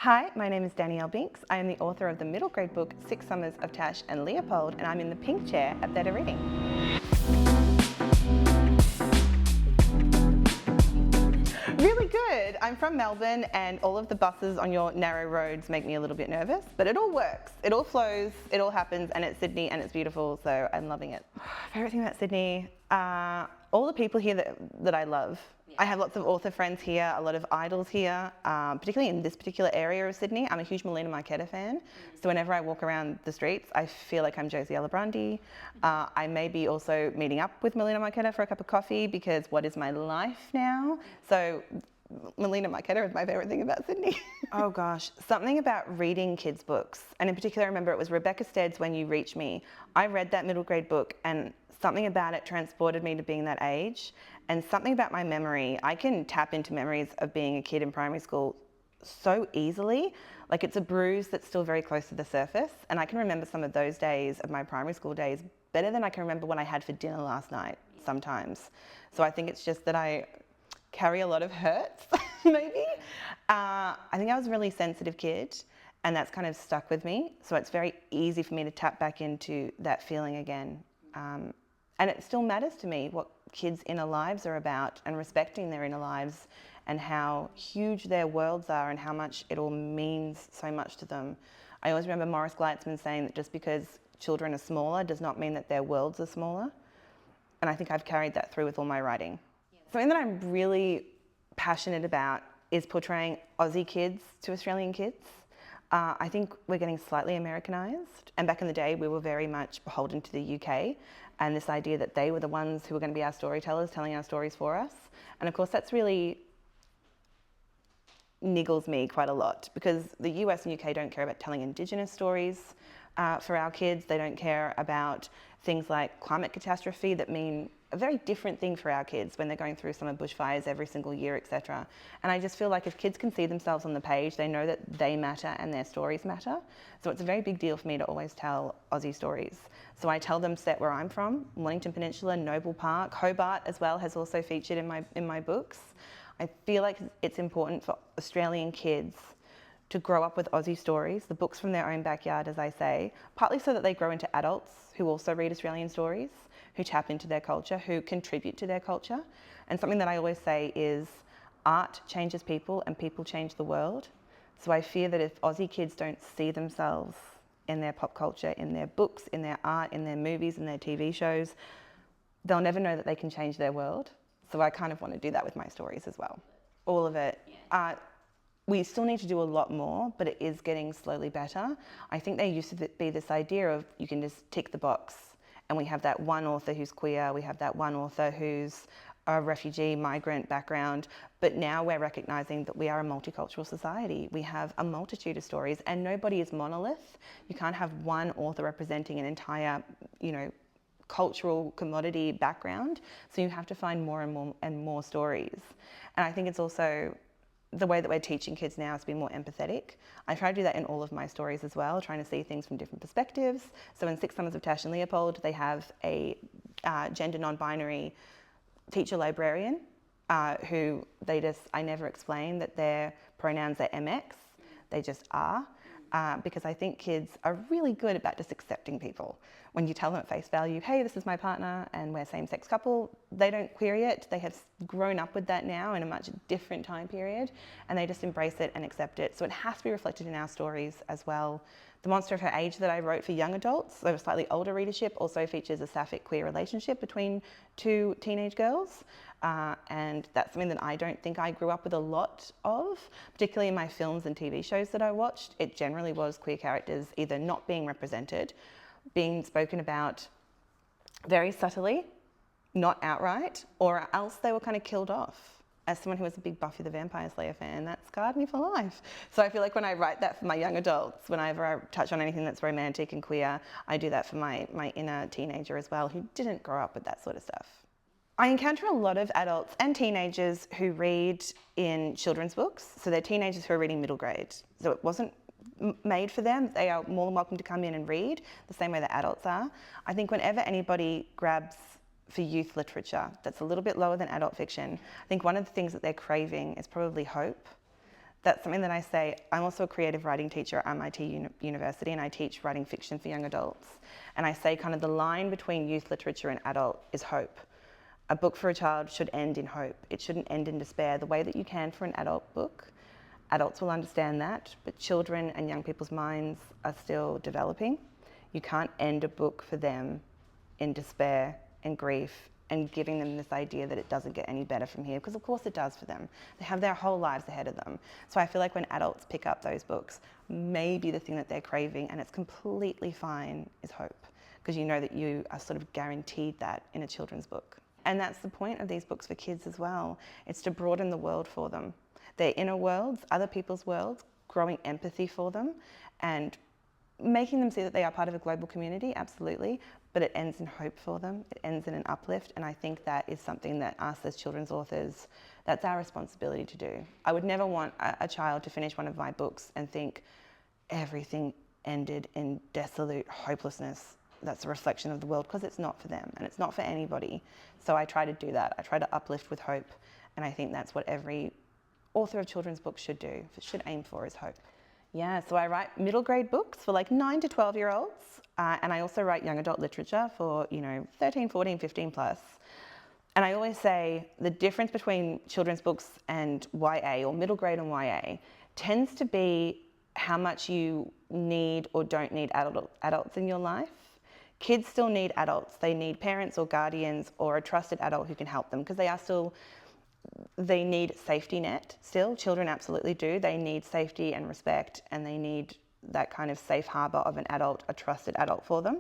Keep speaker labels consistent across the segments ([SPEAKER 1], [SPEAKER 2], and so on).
[SPEAKER 1] Hi, my name is Danielle Binks. I am the author of the middle grade book, 6 Summers of Tash and Leopold, and I'm in the pink chair at Better Reading. Really good. I'm from Melbourne and all of the buses on your narrow roads make me a little bit nervous, but it all works. It all flows, it all happens, and it's Sydney and it's beautiful, so I'm loving it. Favourite thing about Sydney? All the people here that I love. I have lots of author friends here, a lot of idols here, particularly in this particular area of Sydney. I'm a huge Melina Marchetta fan, so whenever I walk around the streets, I feel like I'm Josie Alibrandi. I may be also meeting up with Melina Marchetta for a cup of coffee because what is my life now? So Melina Marchetta is my favourite thing about Sydney. Oh gosh, something about reading kids' books. And in particular, I remember it was Rebecca Stead's When You Reach Me. I read that middle grade book and something about it transported me to being that age. And something about my memory, I can tap into memories of being a kid in primary school so easily. Like it's a bruise that's still very close to the surface. And I can remember some of those days of my primary school days better than I can remember what I had for dinner last night sometimes. So I think it's just that I carry a lot of hurts, maybe. I think I was a really sensitive kid and that's kind of stuck with me. So it's very easy for me to tap back into that feeling again. And it still matters to me what kids' inner lives are about and respecting their inner lives and how huge their worlds are and how much it all means so much to them. I always remember Morris Gleitzman saying that just because children are smaller does not mean that their worlds are smaller. And I think I've carried that through with all my writing. Something that I'm really passionate about is portraying Aussie kids to Australian kids. I think we're getting slightly Americanized, and back in the day we were very much beholden to the UK and this idea that they were the ones who were going to be our storytellers, telling our stories for us. And of course that's really niggles me quite a lot because the US and UK don't care about telling Indigenous stories for our kids. They don't care about things like climate catastrophe that mean a very different thing for our kids when they're going through summer bushfires every single year, etc. And I just feel like if kids can see themselves on the page, they know that they matter and their stories matter. So it's a very big deal for me to always tell Aussie stories. So I tell them set where I'm from, Wellington Peninsula, Noble Park, Hobart as well has also featured in my books. I feel like it's important for Australian kids to grow up with Aussie stories, the books from their own backyard, as I say, partly so that they grow into adults who also read Australian stories, who tap into their culture, who contribute to their culture. And something that I always say is art changes people and people change the world. So I fear that if Aussie kids don't see themselves in their pop culture, in their books, in their art, in their movies, in their TV shows, they'll never know that they can change their world. So I kind of want to do that with my stories as well. All of it. We still need to do a lot more, but it is getting slowly better. I think there used to be this idea of you can just tick the box and we have that one author who's queer, we have that one author who's a refugee, migrant background, but now we're recognising that we are a multicultural society. We have a multitude of stories and nobody is monolith. You can't have one author representing an entire, cultural commodity background. So you have to find more and more stories. And I think it's also the way that we're teaching kids now is to be more empathetic. I try to do that in all of my stories as well, trying to see things from different perspectives. So in 6 Summers of Tash and Leopold, they have a gender non-binary teacher librarian who I never explain that their pronouns are MX, they just are. Because I think kids are really good about just accepting people. When you tell them at face value, hey, this is my partner and we're same-sex couple, they don't query it. They have grown up with that now in a much different time period and they just embrace it and accept it. So it has to be reflected in our stories as well. The Monster of Her Age that I wrote for young adults, so a slightly older readership, also features a sapphic queer relationship between 2 teenage girls. And that's something that I don't think I grew up with a lot of, particularly in my films and TV shows that I watched. It generally was queer characters either not being represented, being spoken about very subtly, not outright, or else they were kind of killed off. As someone who was a big Buffy the Vampire Slayer fan, that scarred me for life. So I feel like when I write that for my young adults, whenever I touch on anything that's romantic and queer, I do that for my inner teenager as well, who didn't grow up with that sort of stuff. I encounter a lot of adults and teenagers who read in children's books. So they're teenagers who are reading middle grade. So it wasn't made for them. They are more than welcome to come in and read the same way that adults are. I think whenever anybody grabs for youth literature that's a little bit lower than adult fiction, I think one of the things that they're craving is probably hope. That's something that I say. I'm also a creative writing teacher at MIT University, and I teach writing fiction for young adults. And I say kind of the line between youth literature and adult is hope. A book for a child should end in hope. It shouldn't end in despair the way that you can for an adult book. Adults will understand that, but children and young people's minds are still developing. You can't end a book for them in despair and grief and giving them this idea that it doesn't get any better from here, because of course it does for them. They have their whole lives ahead of them. So I feel like when adults pick up those books, maybe the thing that they're craving, and it's completely fine, is hope, because you know that you are sort of guaranteed that in a children's book. And that's the point of these books for kids as well. It's to broaden the world for them. Their inner worlds, other people's worlds, growing empathy for them, and making them see that they are part of a global community, absolutely, but it ends in hope for them. It ends in an uplift, and I think that is something that us as children's authors, that's our responsibility to do. I would never want a child to finish one of my books and think everything ended in desolate hopelessness. That's a reflection of the world, because it's not for them, and it's not for anybody. So I try to do that. I try to uplift with hope, and I think that's what every author of children's books should do, should aim for, is hope. Yeah, so I write middle grade books for like 9 to 12-year-olds, and I also write young adult literature for, 13, 14, 15 plus. And I always say the difference between children's books and YA, or middle grade and YA, tends to be how much you need or don't need adults in your life. Kids still need adults. They need parents or guardians or a trusted adult who can help them, because they need safety net still. Children absolutely do. They need safety and respect, and they need that kind of safe harbour of an adult, a trusted adult for them.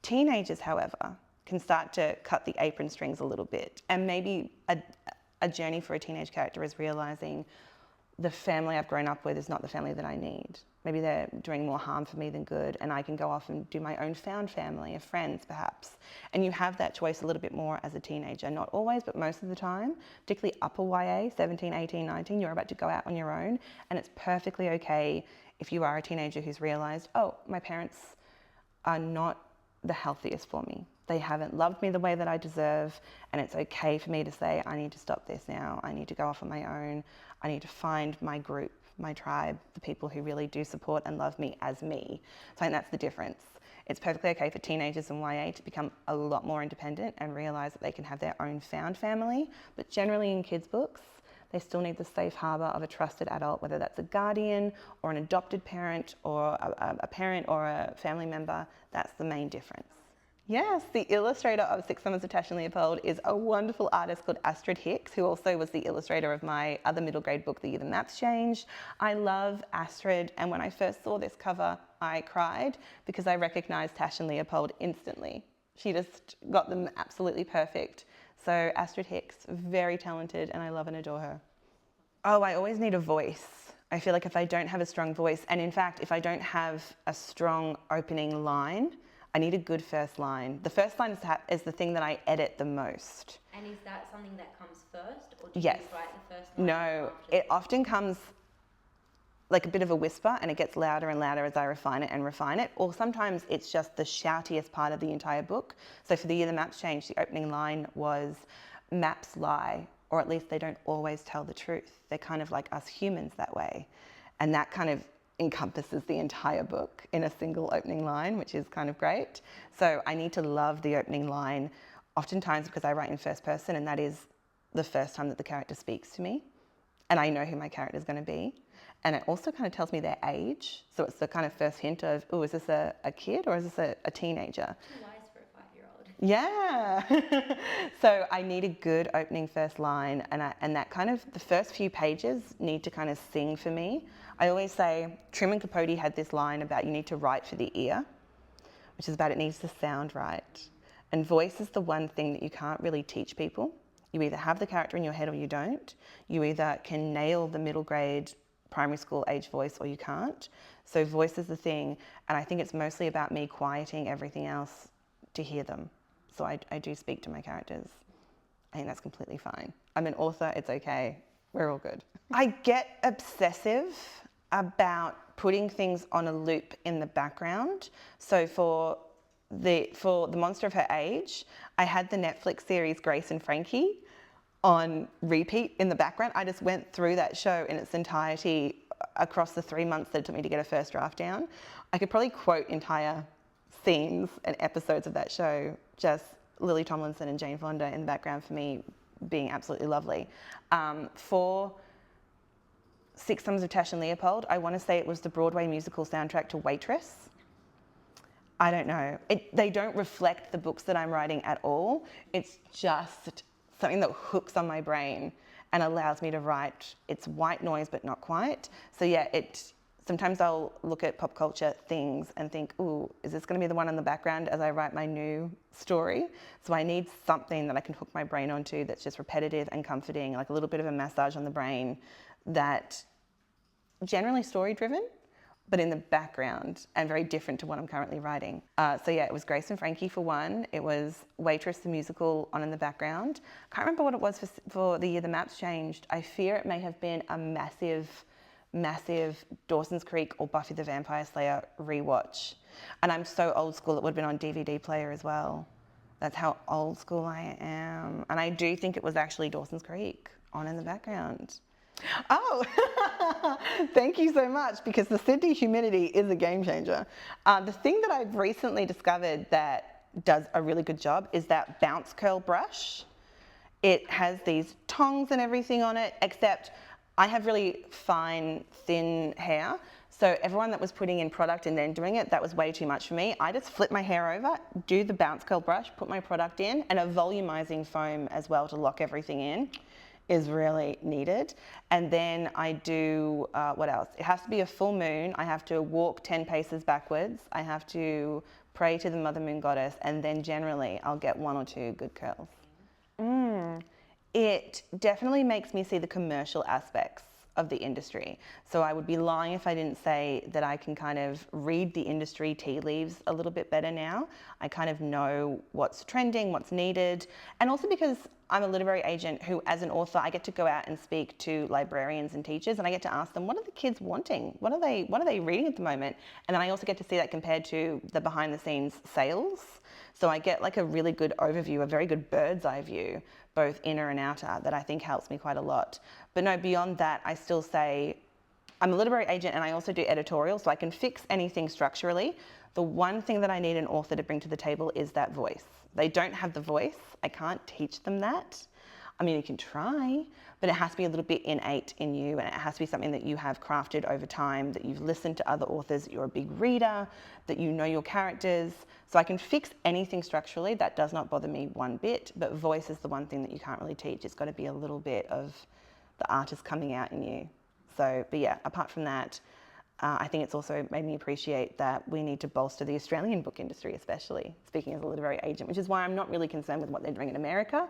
[SPEAKER 1] Teenagers, however, can start to cut the apron strings a little bit, and maybe a journey for a teenage character is realising the family I've grown up with is not the family that I need. Maybe they're doing more harm for me than good, and I can go off and do my own found family of friends, perhaps. And you have that choice a little bit more as a teenager. Not always, but most of the time, particularly upper YA, 17, 18, 19, you're about to go out on your own, and it's perfectly okay if you are a teenager who's realised, oh, my parents are not the healthiest for me. They haven't loved me the way that I deserve, and it's okay for me to say, I need to stop this now. I need to go off on my own. I need to find my group, my tribe, the people who really do support and love me as me. So I think that's the difference. It's perfectly okay for teenagers in YA to become a lot more independent and realise that they can have their own found family, but generally in kids' books, they still need the safe harbour of a trusted adult, whether that's a guardian or an adopted parent or a parent or a family member. That's the main difference. Yes, the illustrator of 6 Summers of Tash and Leopold is a wonderful artist called Astrid Hicks, who also was the illustrator of my other middle grade book, The Year the Maps Changed. I love Astrid, and when I first saw this cover, I cried because I recognised Tash and Leopold instantly. She just got them absolutely perfect. So Astrid Hicks, very talented, and I love and adore her. Oh, I always need a voice. I feel like if I don't have a strong voice, and in fact, if I don't have a strong opening line, I need a good first line. The first line is the thing that I edit the most.
[SPEAKER 2] And is that something that comes first, or do
[SPEAKER 1] Yes.
[SPEAKER 2] you write the first line?
[SPEAKER 1] No, it often comes like a bit of a whisper, and it gets louder and louder as I refine it, or sometimes it's just the shoutiest part of the entire book. So for The Year the Maps Changed, the opening line was, maps lie, or at least they don't always tell the truth. They're kind of like us humans that way. And that kind of encompasses the entire book in a single opening line, which is kind of great. So I need to love the opening line, oftentimes because I write in first person, and that is the first time that the character speaks to me, and I know who my character is going to be. And it also kind of tells me their age. So it's the kind of first hint of, oh, is this a kid or is this a teenager?
[SPEAKER 2] Too wise for a 5-year-old.
[SPEAKER 1] Yeah. So I need a good opening first line, and that kind of, the first few pages need to kind of sing for me. I always say, Truman Capote had this line about you need to write for the ear, which is about it needs to sound right. And voice is the one thing that you can't really teach people. You either have the character in your head or you don't. You either can nail the middle grade primary school age voice or you can't. So voice is the thing, and I think it's mostly about me quieting everything else to hear them. So I do speak to my characters. I think that's completely fine. I'm an author, it's okay. We're all good. I get obsessive about putting things on a loop in the background. So for the monster of her age, I had the Netflix series Grace and Frankie on repeat in the background. I just went through that show in its entirety across the 3 months that it took me to get a first draft down. I could probably quote entire scenes and episodes of that show, just Lily Tomlinson and Jane Fonda in the background for me being absolutely lovely. For Six Summers of Tash and Leopold, I want to say it was the Broadway musical soundtrack to Waitress. I don't know. They don't reflect the books that I'm writing at all. It's just something that hooks on my brain and allows me to write. It's white noise, but not quite. So yeah, sometimes I'll look at pop culture things and think, ooh, is this going to be the one in the background as I write my new story? So I need something that I can hook my brain onto that's just repetitive and comforting, like a little bit of a massage on the brain, that generally story driven, but in the background and very different to what I'm currently writing. So yeah, it was Grace and Frankie for one. It was Waitress the musical on in the background. Can't remember what it was for the year the maps changed. I fear it may have been a massive Dawson's Creek or Buffy the Vampire Slayer rewatch. And I'm so old school, it would have been on DVD player as well. That's how old school I am. And I do think it was actually Dawson's Creek on in the background. Oh, thank you so much, because the Sydney humidity is a game changer. The thing that I've recently discovered that does a really good job is that bounce curl brush. It has these tongs and everything on it, except I have really fine, thin hair. So everyone that was putting in product and then doing it, that was way too much for me. I just flip my hair over, do the bounce curl brush, put my product in, and a volumizing foam as well to lock everything in is really needed. And then I do, what else? It has to be a full moon. I have to walk 10 paces backwards. I have to pray to the Mother Moon Goddess, and then generally I'll get 1 or 2 good curls. It definitely makes me see the commercial aspects of the industry. So I would be lying if I didn't say that I can kind of read the industry tea leaves a little bit better now. I kind of know what's trending, what's needed, and also because I'm a literary agent who, as an author, I get to go out and speak to librarians and teachers, and I get to ask them, what are the kids wanting? What are they reading at the moment? And then I also get to see that compared to the behind the scenes sales. So I get like a really good overview, a very good bird's eye view, both inner and outer, that I think helps me quite a lot. But no, beyond that, I still say I'm a literary agent and I also do editorial, so I can fix anything structurally. The one thing that I need an author to bring to the table is that voice. They don't have the voice. I can't teach them that. I mean, you can try, but it has to be a little bit innate in you, and it has to be something that you have crafted over time, that you've listened to other authors, that you're a big reader, that you know your characters. So I can fix anything structurally. That does not bother me one bit, but voice is the one thing that you can't really teach. It's got to be a little bit of the artist coming out in you. So, but yeah, apart from that, I think it's also made me appreciate that we need to bolster the Australian book industry, especially, speaking as a literary agent, which is why I'm not really concerned with what they're doing in America.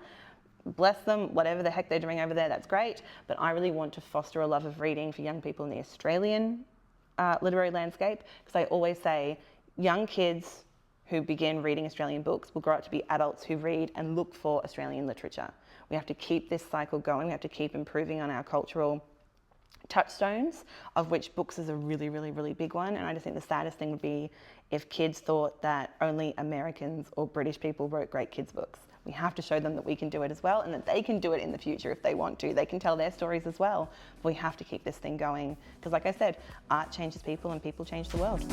[SPEAKER 1] Bless them, whatever the heck they're doing over there, that's great. But I really want to foster a love of reading for young people in the Australian literary landscape, because I always say young kids who begin reading Australian books will grow up to be adults who read and look for Australian literature. We have to keep this cycle going. We have to keep improving on our cultural touchstones, of which books is a really, really, really big one. And I just think the saddest thing would be if kids thought that only Americans or British people wrote great kids' books. We have to show them that we can do it as well, and that they can do it in the future if they want to. They can tell their stories as well. We have to keep this thing going, because like I said, art changes people and people change the world.